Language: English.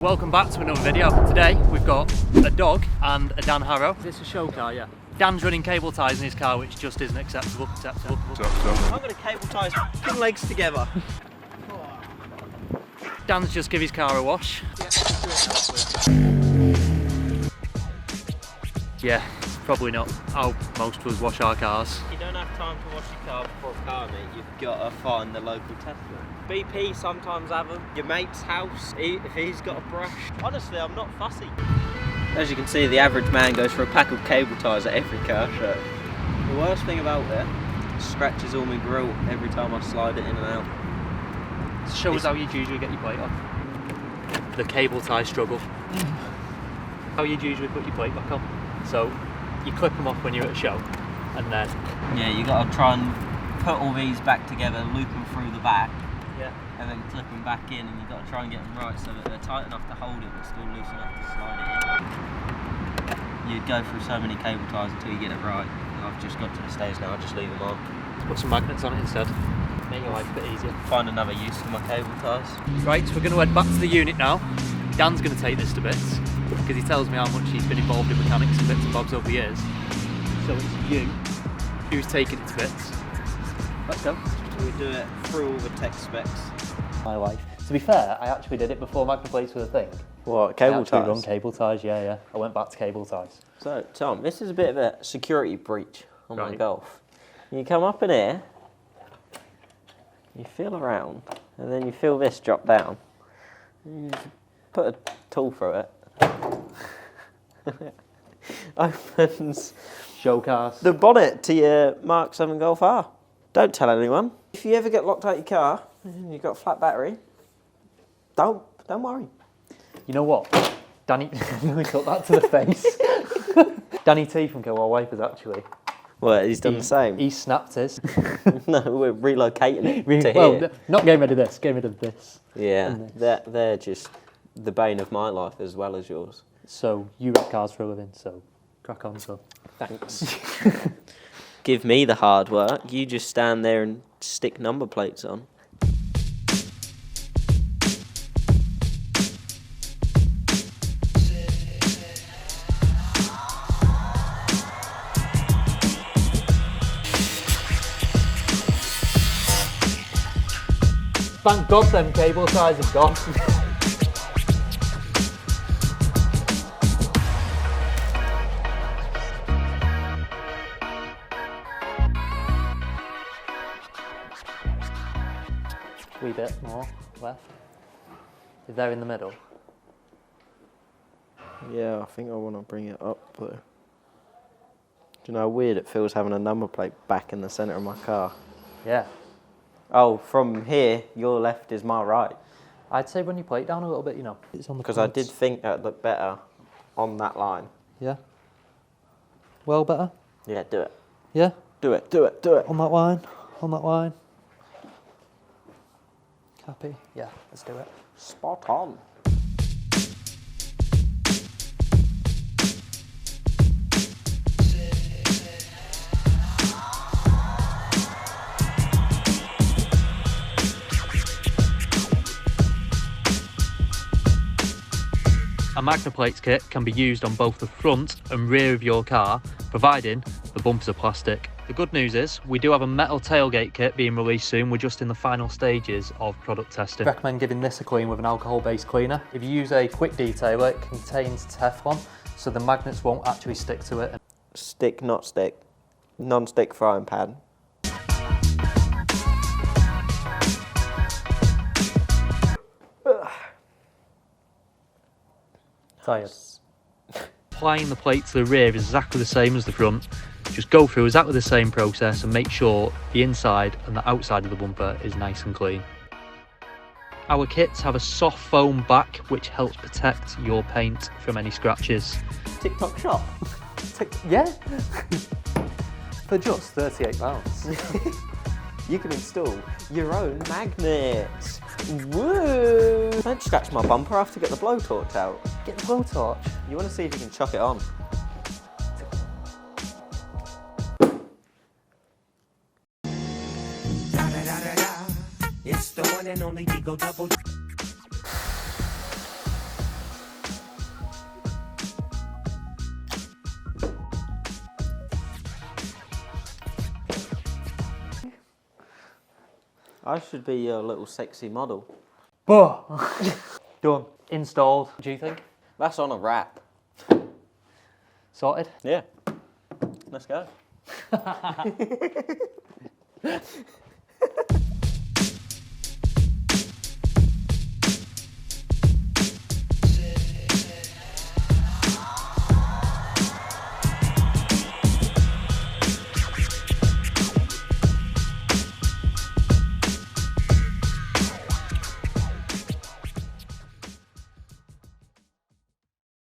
Welcome back to another video. Today we've got a dog and a Dan Harrow. Is this a show car? Yeah. Dan's running cable ties in his car, which just isn't acceptable. I'm going to cable tie his fucking legs together. Dan's just give his car a wash. Yeah, probably not how most of us wash our cars. You don't have time to wash your car before a car meet. You've got to find the local Tesla. BP sometimes have them. Your mate's house, if he's got a brush. Honestly, I'm not fussy. As you can see, the average man goes for a pack of cable ties at every car show. The worst thing about it, scratches all my grill every time I slide it in and out. Show us how you usually get your plate on. The cable tie struggle. How you usually put your plate back on. So you clip them off when you're at a show, and then you got to try and put all these back together, loop them through the back. Yeah. And then clip them back in, and you've got to try and get them right so that they're tight enough to hold it but still loose enough to slide it in. You'd go through so many cable ties until you get it right. I've just got to the stage now, I just leave them on. Put some magnets on it instead. Make your life a bit easier. Find another use for my cable ties. Right, so we're going to head back to the unit now. Dan's going to take this to bits because he tells me how much he's been involved in mechanics and bits and bobs over the years. So it's you who's taking it to bits. Let's go. We do it through all the tech specs. My life. To be fair, I actually did it before magnet plates were a thing. What, cable ties? I run cable ties, yeah. I went back to cable ties. So, Tom, this is a bit of a security breach on my Right. Golf. You come up in here, you feel around, and then you feel this drop down. You just put a tool through it. Opens Show cars. the bonnet to your Mark 7 Golf R. Don't tell anyone. If you ever get locked out your car and you've got a flat battery, don't worry. You know what? Danny, we took that to the face. Danny T from Go All Wipers actually. Well, he's done the same. He snapped his. No, we're relocating it to well, here. not getting rid of this, getting rid of this. Yeah, they're just the bane of my life as well as yours. So you wreck cars for a living, so crack on, so. Thanks. Give me the hard work. You just stand there and stick number plates on. Thank God them cable ties have gone. Wee bit more left. Is there in the middle? Yeah, I think I want to bring it up though. Do you know how weird it feels having a number plate back in the centre of my car? Yeah. Oh, from here, your left is my right. I'd say run your plate down a little bit, you know. It's on the Because I did think that'd look better on that line. Yeah. Well better? Yeah, do it. Yeah? Do it, do it, do it. On that line? On that line? Happy? Yeah, let's do it. Spot on. A magnet plates kit can be used on both the front and rear of your car, providing the bumpers are plastic. The good news is we do have a metal tailgate kit being released soon. We're just in the final stages of product testing. I recommend giving this a clean with an alcohol-based cleaner. If you use a quick detailer, it contains Teflon, so the magnets won't actually stick to it. Stick, not stick. Non-stick frying pan. Tired. Applying the plate to the rear is exactly the same as the front. Just go through exactly the same process and make sure the inside and the outside of the bumper is nice and clean. Our kits have a soft foam back which helps protect your paint from any scratches. TikTok shop. Yeah. For just £38. You can install your own magnets. Woo! Don't scratch my bumper, I have to get the blowtorch out. Get the blowtorch. You want to see if you can chuck it on? It's the one and only Digo Double. I should be your little sexy model. Bah! Done. Installed. What do you think? That's on a wrap. Sorted? Yeah. Let's go.